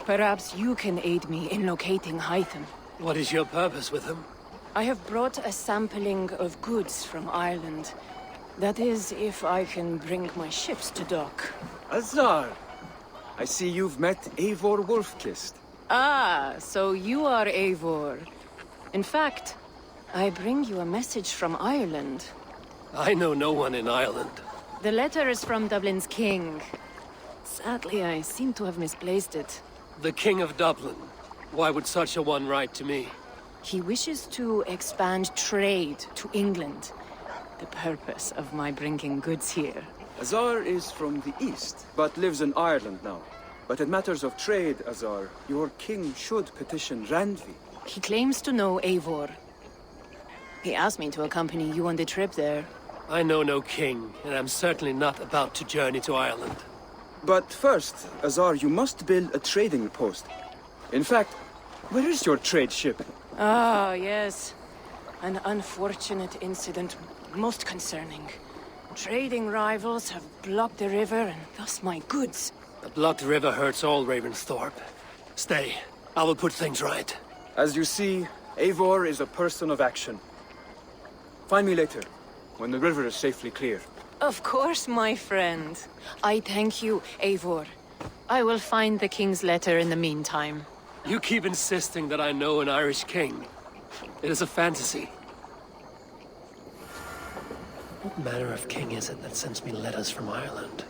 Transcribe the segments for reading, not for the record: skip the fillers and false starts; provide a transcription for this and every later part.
Perhaps you can aid me in locating Hytham. What is your purpose with him? I have brought a sampling of goods from Ireland. That is, if I can bring my ships to dock. Azar! I see you've met Eivor Wolfkist. Ah, so you are Eivor. In fact, I bring you a message from Ireland. I know no one in Ireland. The letter is from Dublin's king. Sadly, I seem to have misplaced it. The King of Dublin. Why would such a one write to me? He wishes to expand trade to England. The purpose of my bringing goods here. Azar is from the east, but lives in Ireland now. But in matters of trade, Azar, your king should petition Randvi. He claims to know Eivor. He asked me to accompany you on the trip there. I know no king, and I'm certainly not about to journey to Ireland. But first, Azar, you must build a trading post. In fact, where is your trade ship? Ah, yes. An unfortunate incident, most concerning. Trading rivals have blocked the river, and thus my goods. A blocked river hurts all Ravensthorpe. Stay. I will put things right. As you see, Eivor is a person of action. Find me later, when the river is safely clear. Of course, my friend. I thank you, Eivor. I will find the king's letter in the meantime. You keep insisting that I know an Irish king. It is a fantasy. What manner of king is it that sends me letters from Ireland?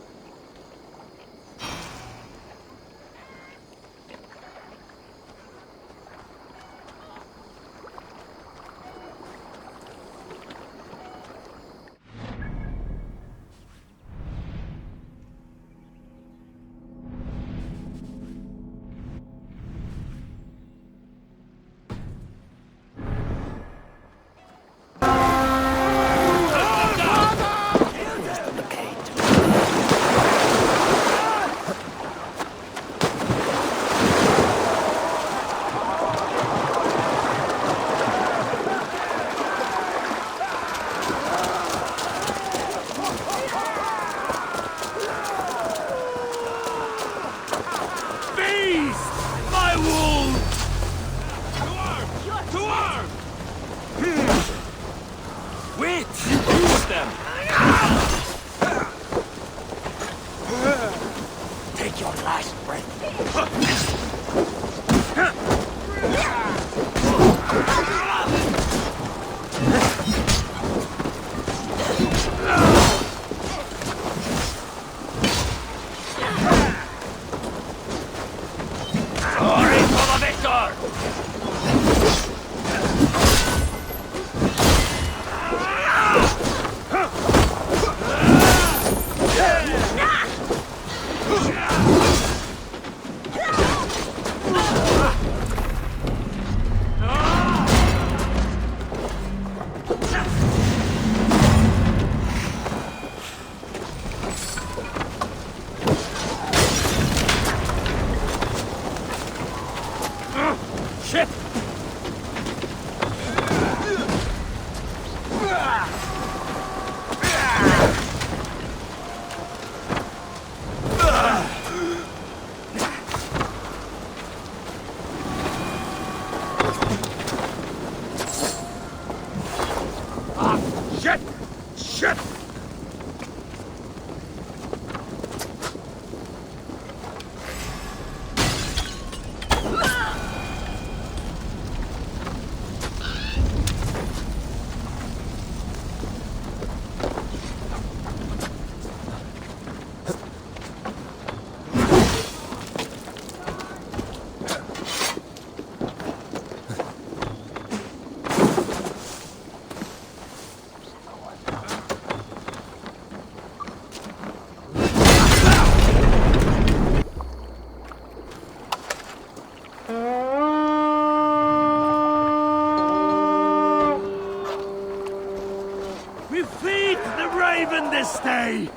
this day!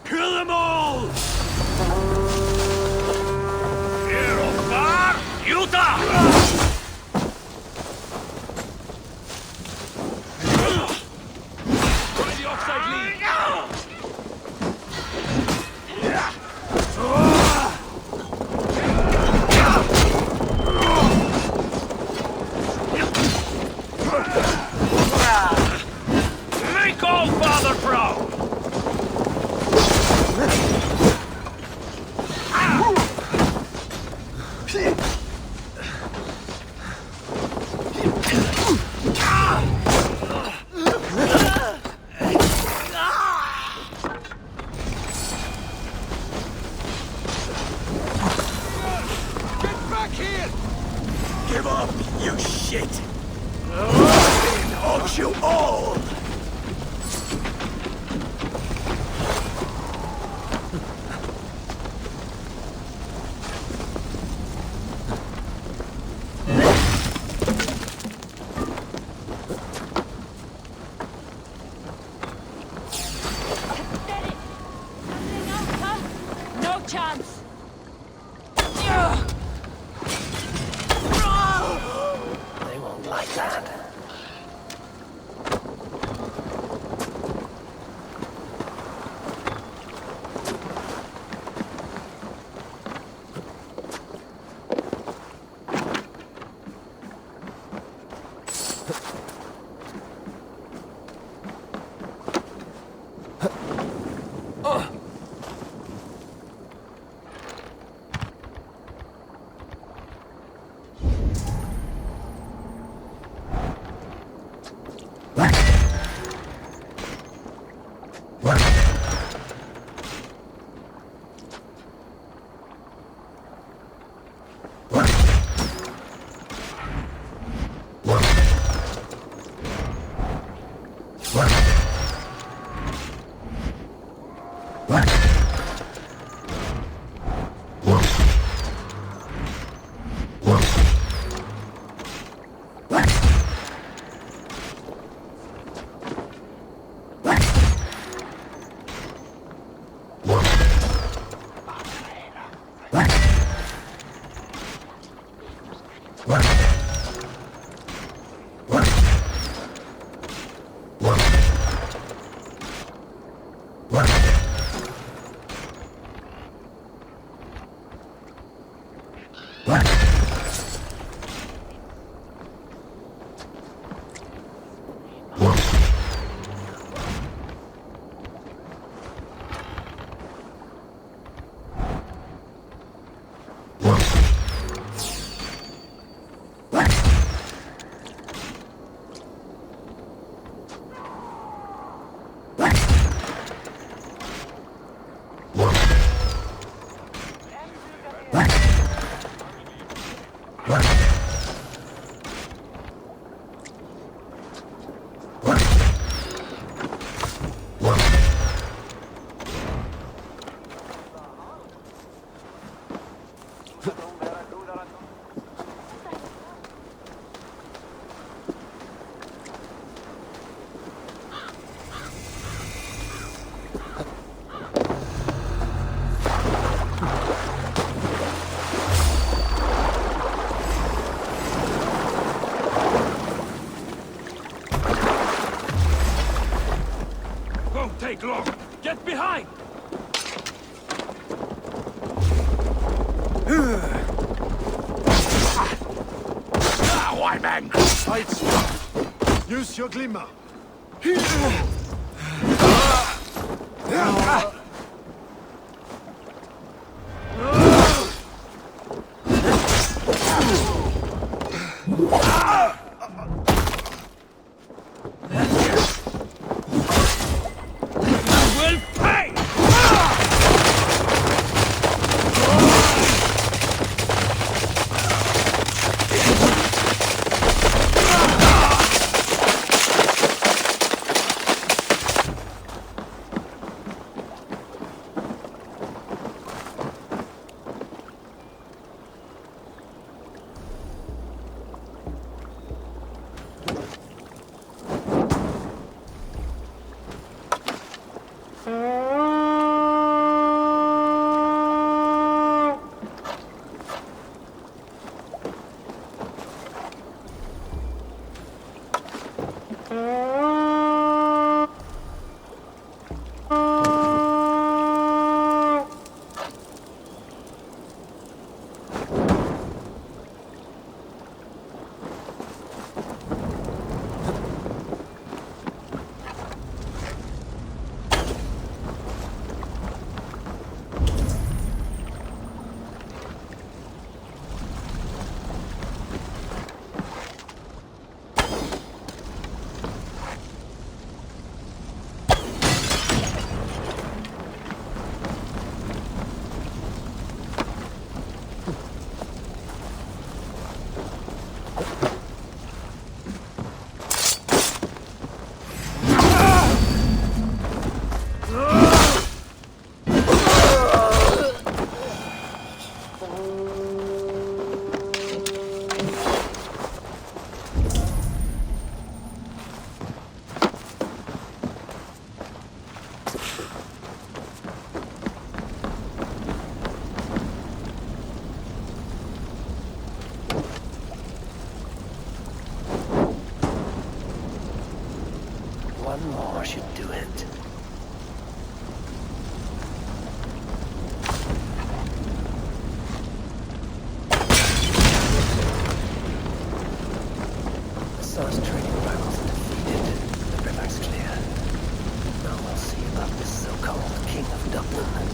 Kill them all! Eivor Utah! Try the offside lead! Call Father Bro! Give up, you shit! Of you all! No chance! They won't like that. Take long. Get behind! White man! Lights. Use your glimmer. One more should do it. Assar's trading rivals are defeated. The river's clear. Now we'll see about this so-called King of Dublin.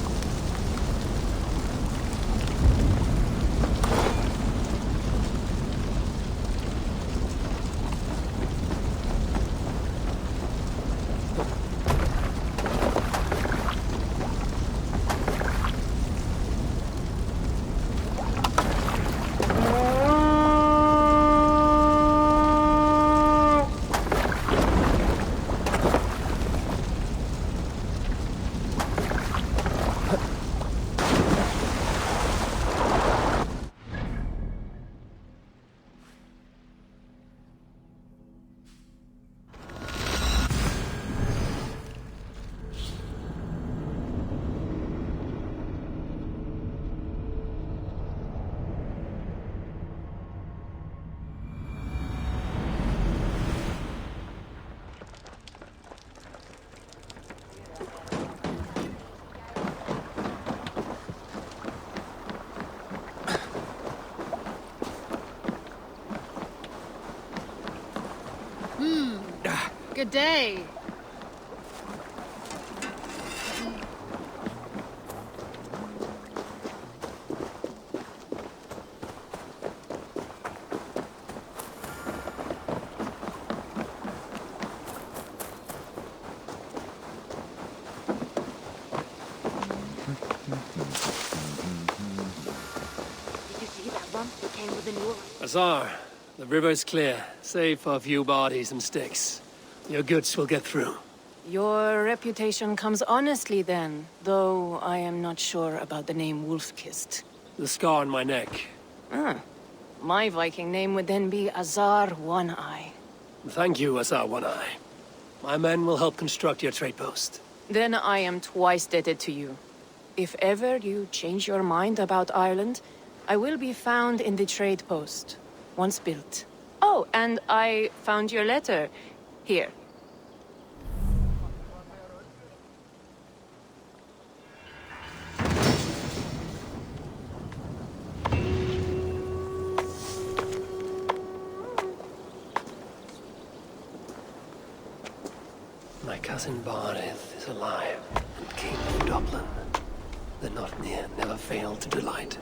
Good day. Azar, the river's clear, save for a few bodies and sticks. Your goods will get through. Your reputation comes honestly then, though I am not sure about the name Wolf-Kissed. The scar on my neck. My Viking name would then be Azar One-Eye. Thank you, Azar One-Eye. My men will help construct your trade post. Then I am twice indebted to you. If ever you change your mind about Ireland, I will be found in the trade post, once built. Oh, and I found your letter. Here. My cousin Barith is alive, and King of Dublin. The not near never failed to delight.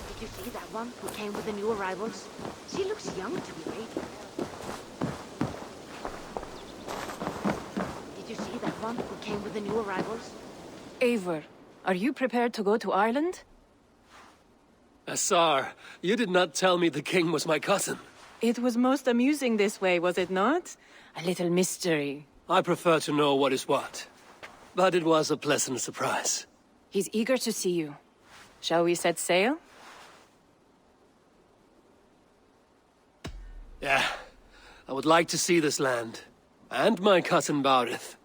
Did you see that one who came with the new arrivals? She looks young to be lady. Did you see that one who came with the new arrivals? Eivor, are you prepared to go to Ireland? Azar, you did not tell me the king was my cousin. It was most amusing this way, was it not? A little mystery. I prefer to know what is what. But it was a pleasant surprise. He's eager to see you. Shall we set sail? Yeah, I would like to see this land. And my cousin Barith.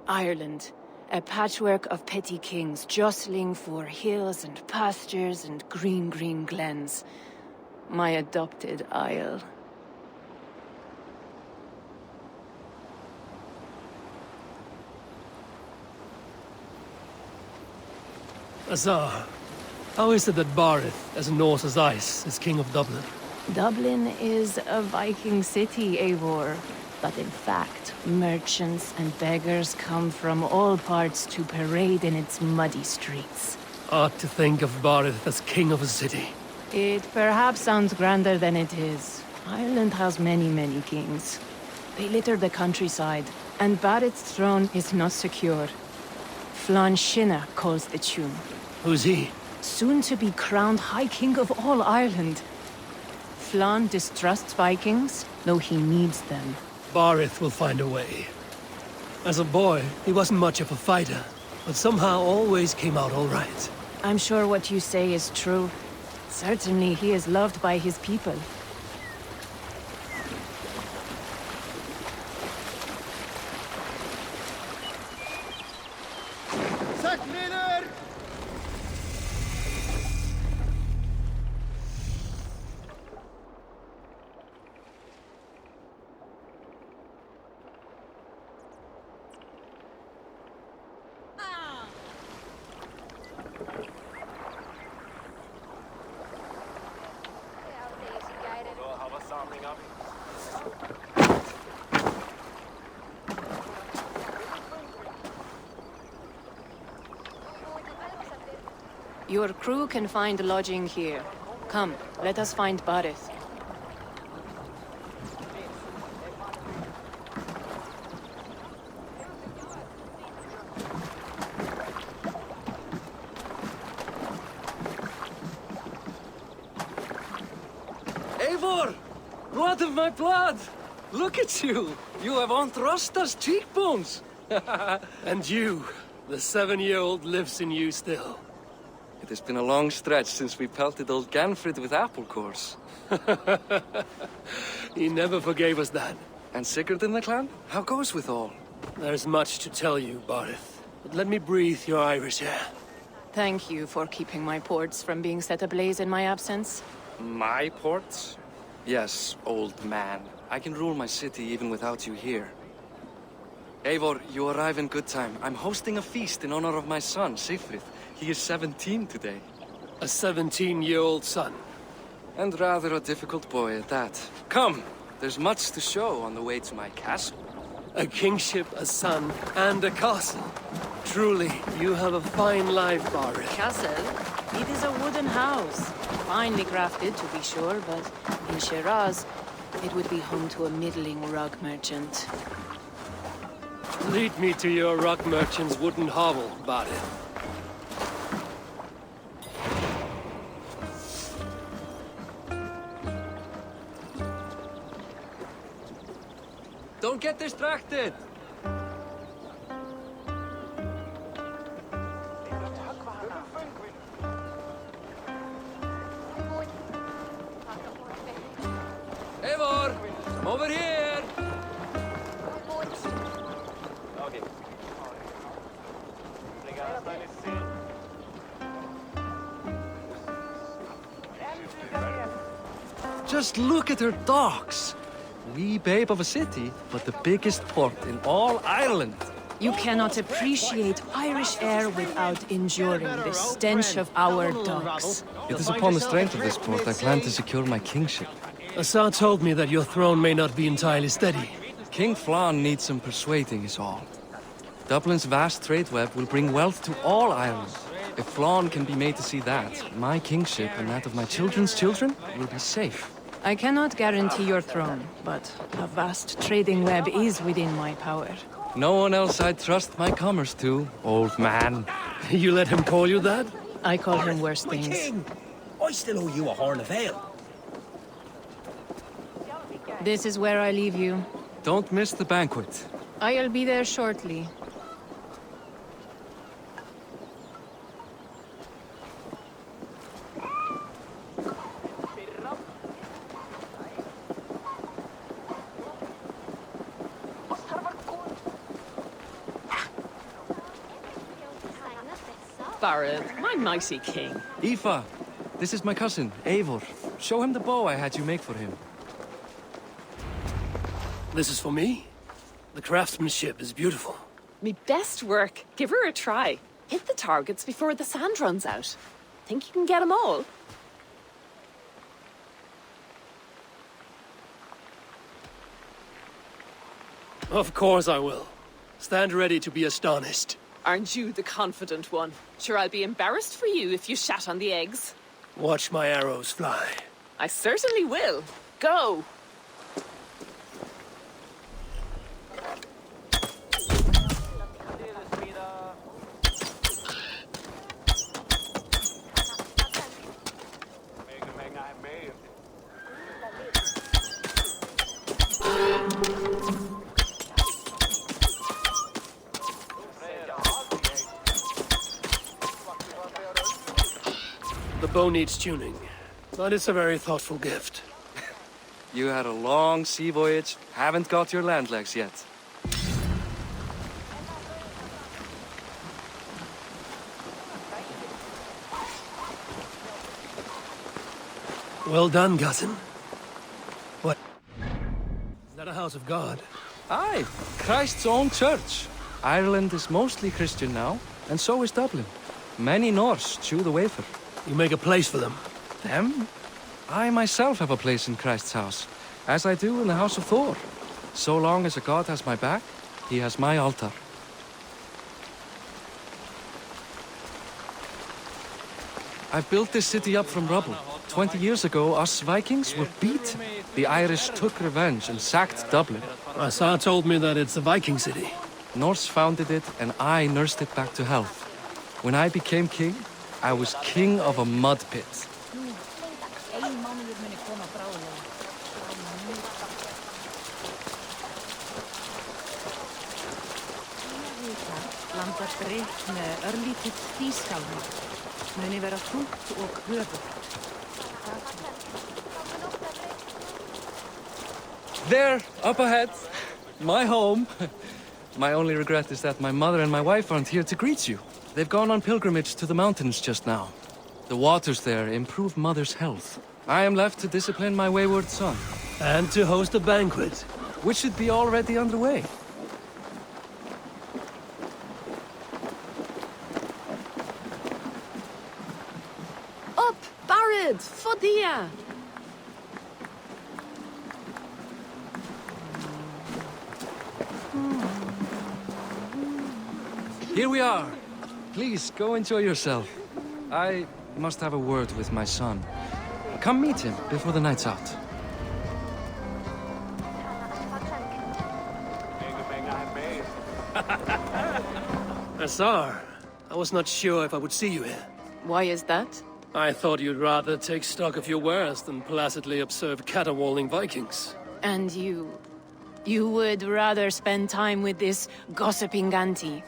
Ireland, a patchwork of petty kings jostling for hills and pastures and green glens. My adopted isle. Azar, how is it that Barith, as Norse as ice, is king of Dublin? Dublin is a Viking city, Eivor. But in fact, merchants and beggars come from all parts to parade in its muddy streets. Odd to think of Barith as king of a city. It perhaps sounds grander than it is. Ireland has many, many kings. They litter the countryside, and Barith's throne is not secure. Flann Sinna calls the tune. Who's he? Soon to be crowned High King of all Ireland. Flann distrusts Vikings, though he needs them. Barith will find a way. As a boy, he wasn't much of a fighter, but somehow always came out all right. I'm sure what you say is true. Certainly he is loved by his people. Your crew can find lodging here. Come, let us find Barith. Eivor! Blood of my blood! Look at you! You have Anthrosta's cheekbones! And you, the 7-year-old lives in you still. It has been a long stretch since we pelted old Ganfrid with apple cores. He never forgave us that. And Sigurd in the clan? How goes with all? There's much to tell you, Barith. But let me breathe your Irish air. Thank you for keeping my ports from being set ablaze in my absence. My ports? Yes, old man. I can rule my city even without you here. Eivor, you arrive in good time. I'm hosting a feast in honor of my son, Sigfrid. He is 17 today. A 17-year-old son. And rather a difficult boy at that. Come, there's much to show on the way to my castle. A kingship, a son, and a castle. Truly, you have a fine life, Barith. Castle? It is a wooden house. Finely crafted, to be sure, but in Shiraz, it would be home to a middling rug merchant. Lead me to your rock merchant's wooden hovel, Barith. Don't get distracted! Eivor! Come over here! Just look at her docks! Wee babe of a city, but the biggest port in all Ireland. You cannot appreciate Irish air without enduring the stench of our docks. It is upon the strength of this port I plan to secure my kingship. Assar told me that your throne may not be entirely steady. King Flann needs some persuading is all. Dublin's vast trade web will bring wealth to all Ireland. If Flann can be made to see that, my kingship and that of my children's children will be safe. I cannot guarantee your throne, but a vast trading web is within my power. No one else I'd trust my commerce to, old man. You let him call you that? I call him worse things. King! I still owe you a horn of ale. This is where I leave you. Don't miss the banquet. I'll be there shortly. Barith, my mighty king. Aoife, this is my cousin, Eivor. Show him the bow I had you make for him. This is for me? The craftsmanship is beautiful. Me best work. Give her a try. Hit the targets before the sand runs out. Think you can get them all? Of course I will. Stand ready to be astonished. Aren't you the confident one? Sure, I'll be embarrassed for you if you shat on the eggs. Watch my arrows fly. I certainly will. Go! The bow needs tuning, but it's a very thoughtful gift. You had a long sea voyage, haven't got your land legs yet. Well done, cousin. What? Is that a house of God? Aye, Christ's own church. Ireland is mostly Christian now, and so is Dublin. Many Norse chew the wafer. You make a place for them. Them? I myself have a place in Christ's house, as I do in the house of Thor. So long as a god has my back, he has my altar. I built this city up from rubble. 20 years ago, us Vikings were beaten. The Irish took revenge and sacked Dublin. Asa told me that it's a Viking city. Norse founded it, and I nursed it back to health. When I became king, I was king of a mud pit. There, up ahead, my home. My only regret is that my mother and my wife aren't here to greet you. They've gone on pilgrimage to the mountains just now. The waters there improve mother's health. I am left to discipline my wayward son. And to host a banquet. Which should be already underway. Up, Barid, Fodia! Here we are. Please, go enjoy yourself. I must have a word with my son. Come meet him before the night's out. Azar, I was not sure if I would see you here. Why is that? I thought you'd rather take stock of your wares than placidly observe caterwauling Vikings. And you would rather spend time with this gossiping auntie.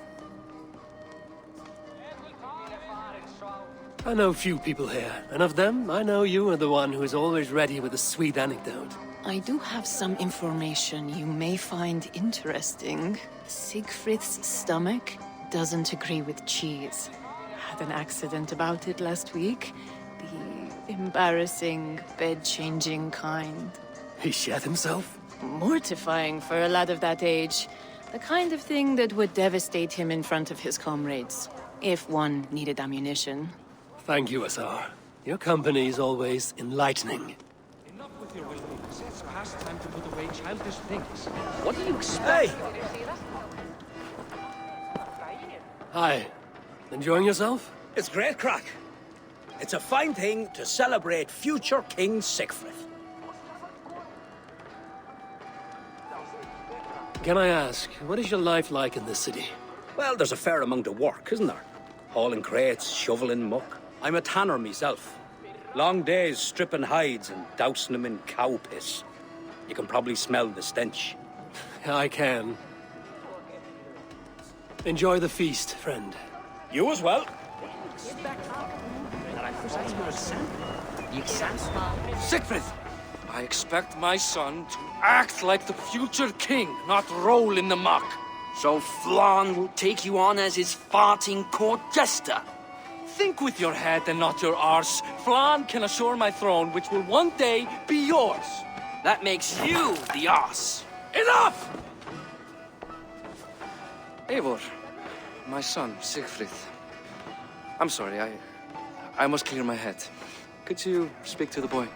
I know few people here, and of them, I know you are the one who is always ready with a sweet anecdote. I do have some information you may find interesting. Siegfried's stomach doesn't agree with cheese. Had an accident about it last week. The embarrassing, bed-changing kind. He shat himself? Mortifying for a lad of that age. The kind of thing that would devastate him in front of his comrades, if one needed ammunition. Thank you, Azar. Your company is always enlightening. Enough with your will. The successor has time to put away childish things. What do you expect? Hi. Enjoying yourself? It's great crack. It's a fine thing to celebrate future King Siegfried. Can I ask, what is your life like in this city? Well, there's a fair amount of work, isn't there? Hauling crates, shoveling muck. I'm a tanner myself. Long days stripping hides and dousing them in cow piss. You can probably smell the stench. I can. Enjoy the feast, friend. You as well. Siegfried! I expect my son to act like the future king, not roll in the muck. So Flan will take you on as his farting court jester? Think with your head and not your arse. Flan can assure my throne, which will one day be yours. That makes you the arse. Enough! Eivor, my son, Siegfried. I'm sorry, I must clear my head. Could you speak to the boy?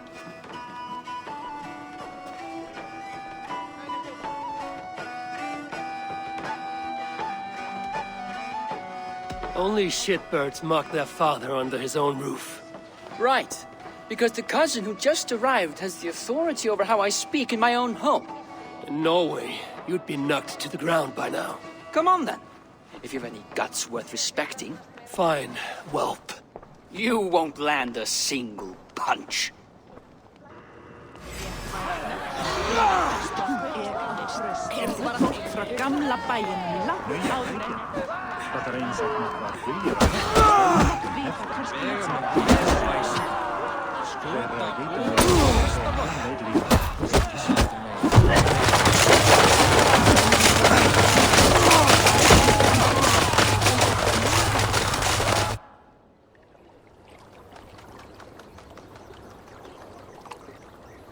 Only shitbirds mock their father under his own roof. Right. Because the cousin who just arrived has the authority over how I speak in my own home. In Norway, you'd be knocked to the ground by now. Come on then. If you've any guts worth respecting. Fine, whelp. You won't land a single punch.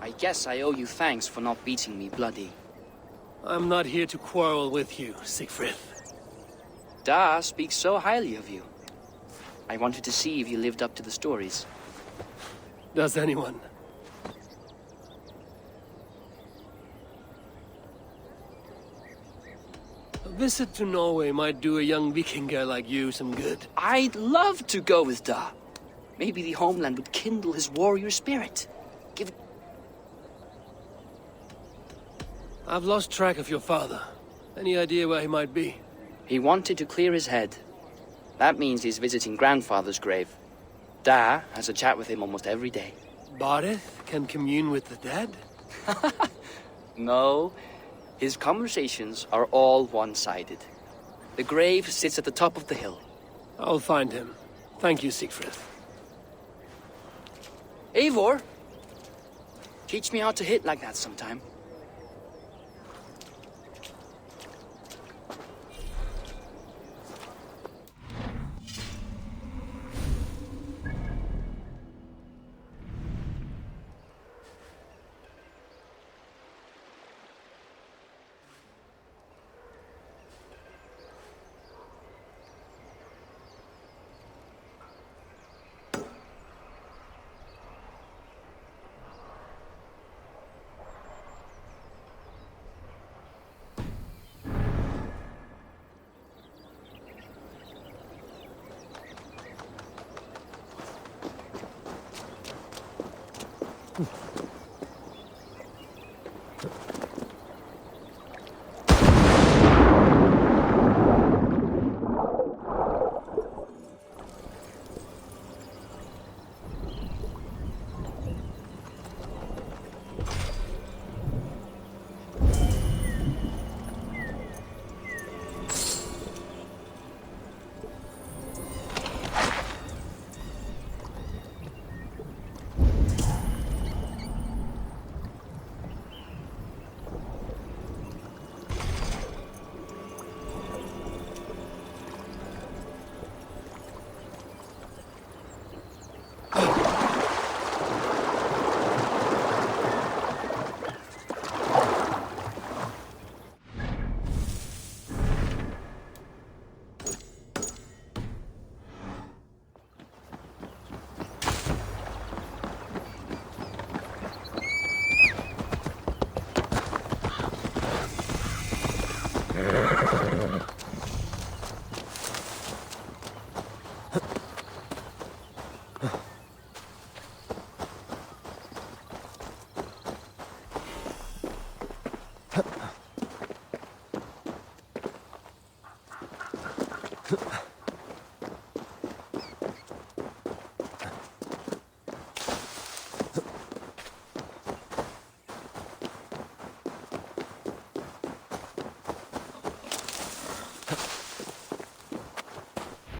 I guess I owe you thanks for not beating me bloody. I'm not here to quarrel with you, Siegfried. Da speaks so highly of you. I wanted to see if you lived up to the stories. Does anyone? A visit to Norway might do a young Viking girl like you some good. I'd love to go with Da. Maybe the homeland would kindle his warrior spirit. Give it... I've lost track of your father. Any idea where he might be? He wanted to clear his head. That means he's visiting grandfather's grave. Da has a chat with him almost every day. Bareth can commune with the dead? No. His conversations are all one-sided. The grave sits at the top of the hill. I'll find him. Thank you, Siegfried. Eivor! Teach me how to hit like that sometime.